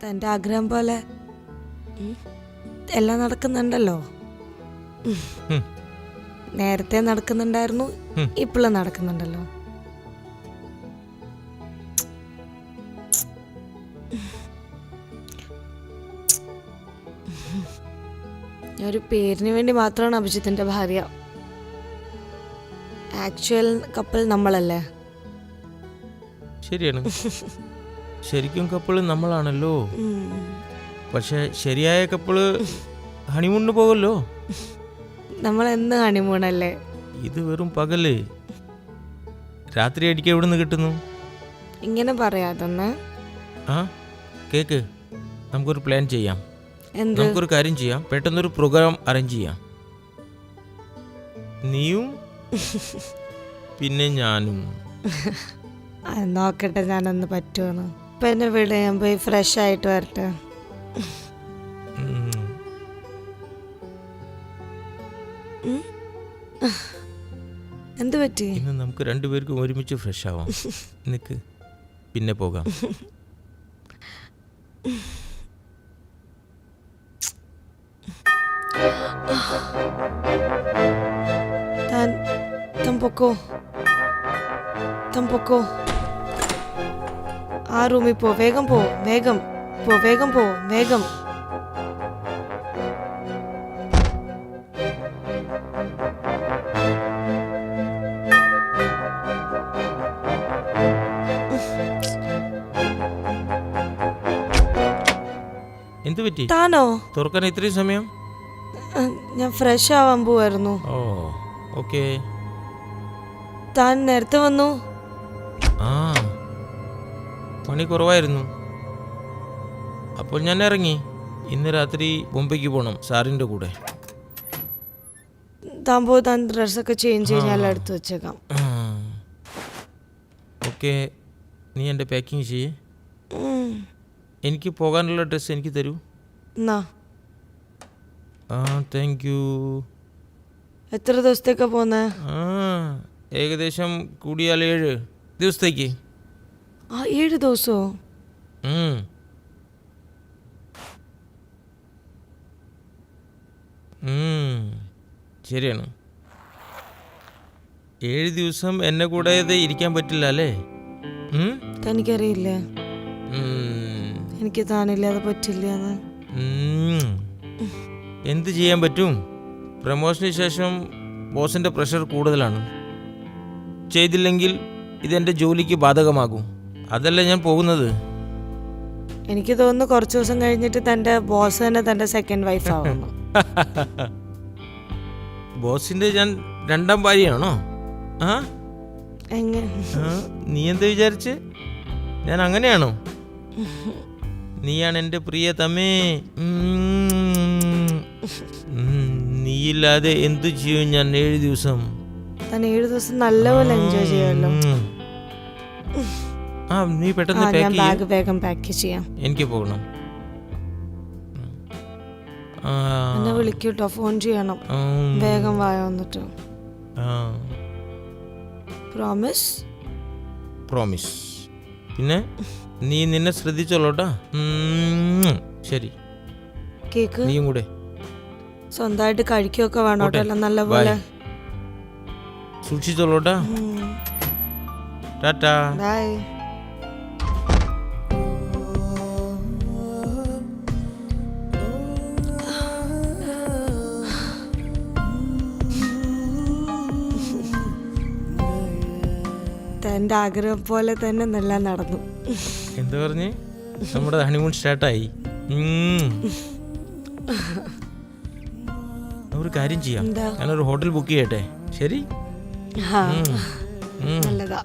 തൻ്റെ ആഗ്രഹം പോലെ എല്ലാം നടക്കുന്നുണ്ടല്ലോ. നേരത്തെ നടക്കുന്നുണ്ടായിരുന്നു, ഇപ്പോഴും നടക്കുന്നുണ്ടല്ലോ. ഞാൻ ഒരു പേരിന് വേണ്ടി മാത്രമാണ് അഭിജിത്തിന്റെ ഭാര്യ. ആക്ച്വൽ കപ്പിൾ നമ്മളല്ലേ? ശരിയാണ്, ശരിക്കും കപ്പിള് നമ്മളാണല്ലോ. പക്ഷെ ശരിയായ കപ്പിള് ഹണിമൂണിന് പോകല്ലോ. നമ്മൾ എന്ന് ഹണിമൂണല്ലേ? ഇത് വെറും പകല്, രാത്രി അടിക്ക് എവിടെ നിന്ന് കിട്ടുന്നു? ഇങ്ങനെ പറയാതെന്ന്. ആ കേക്ക്, നമുക്കൊരു പ്ലാൻ ചെയ്യാം. എന്ത്? നമുക്കൊരു കാര്യം ചെയ്യാം, പെട്ടെന്നൊരു പ്രോഗ്രാം അറേഞ്ച് ചെയ്യാം. നീയും പിന്നെ ഞാനും. നോക്കട്ടെ ഞാനൊന്ന് പറ്റുമെന്ന്. ഇപ്പൊ എന്നെ വീട് ഞാൻ പോയി ഫ്രഷ് ആയിട്ട് വരട്ടെ. എന്ത് പറ്റി? ഇന്ന് നമുക്ക് രണ്ടുപേർക്കും ഒരുമിച്ച് ഫ്രഷ് ആവാം. നിക്ക്, പിന്നെ പോകാം. താൻ പൊക്കോ, ആ റൂമിൽ പോ. വേഗം പോ, വേഗം പോ, വേഗം പോ, വേഗം. എന്ത് പറ്റി? താനോ? തുറക്കാൻ ഇത്രയും സമയം? ഞാൻ ഫ്രഷ് ആവാൻ പോവായിരുന്നു. ഓ ഓക്കെ. താൻ നേരത്തെ വന്നു. ആ പണി കുറവായിരുന്നു, അപ്പോൾ ഞാൻ ഇറങ്ങി. ഇന്ന് രാത്രി ബോംബെക്ക് പോകണം സാറിൻ്റെ കൂടെ. താൻ പോയി താൻ ഡ്രസ്സൊക്കെ ചേഞ്ച് ചെയ്ത് ഞാൻ എടുത്ത് വെച്ചേക്കാം. ഓക്കെ, നീ എൻ്റെ പാക്കിങ് ചെയ്യേ. എനിക്ക് പോകാനുള്ള ഡ്രസ്സ് എനിക്ക് തരൂ. എന്നാ താങ്ക് യു. എത്ര ദിവസത്തേക്കാ പോന്നെ? ഏകദേശം കൂടിയാൽ 7 ദിവസത്തേക്ക്. 7 ദിവസമോ? ശരിയാണ്, 7 ദിവസം എന്നെ കൂടാതെ ഇരിക്കാൻ പറ്റില്ല അല്ലേ? തനിക്കറിയില്ലേ എനിക്ക് താനില്ലാതെ പറ്റില്ല. എന്ത് ചെയ്യാൻ പറ്റും? പ്രമോഷന് ശേഷം ബോസിൻ്റെ പ്രഷർ കൂടുതലാണ്. ചെയ്തില്ലെങ്കിൽ ഇതെൻ്റെ ജോലിക്ക് ബാധകമാകും. അതല്ല ഞാൻ പോകുന്നത്. എനിക്ക് തോന്നുന്നു കുറച്ച് ദിവസം കഴിഞ്ഞിട്ട് തൻ്റെ ബോസ് തന്നെ തൻ്റെ സെക്കൻഡ് വൈഫ് ആവുന്നു. ബോസിൻ്റെ ഞാൻ 2ാം ഭാര്യയാണോ? നീ എന്ത് വിചാരിച്ച്? ഞാൻ അങ്ങനെയാണോ? നീയാണ് എൻ്റെ പ്രിയ തമേ. നീയില്ലാതെ എന്തു ചെയ്യും ഞാൻ 7 ദിവസം? 7 ദിവസം നല്ലപോലെ എൻജോയ് ചെയ്യാമല്ലോ. നീ പെട്ടെന്ന് ബാഗ് വേഗം പാക്ക് ചെയ്യാം. എനിക്ക് പോകണം. എന്നെ വിളിക്കൂട്ടോ, ഫോൺ ചെയ്യണം. വേഗം വായ വന്നിട്ട്. പ്രോമിസ്? പ്രോമിസ്. പിന്നെ നീ നിന്നെ ശ്രദ്ധിച്ചോളൂട്ടാ. ശരി, കേക്ക് നീയും കൂടെ സ്വന്തമായിട്ട് കഴിക്കുകയൊക്കെ വേണോട്ടോ, എല്ലാം നല്ലപോലെ സൂക്ഷിച്ചോളൂട്ടാ. ടാറ്റാ. ബൈ. തൻ്റെ ആഗ്രഹം പോലെ തന്നെ എല്ലാം നടന്നു. എന്താ പറഞ്ഞേ? നമ്മുടെ ഹണിമൂൺ സ്റ്റാർട്ടായി. ഒരു കാര്യം ചെയ്യാം, ഞാനൊരു ഹോട്ടൽ ബുക്ക് ചെയ്യട്ടെ? ശരി, നല്ലതാ.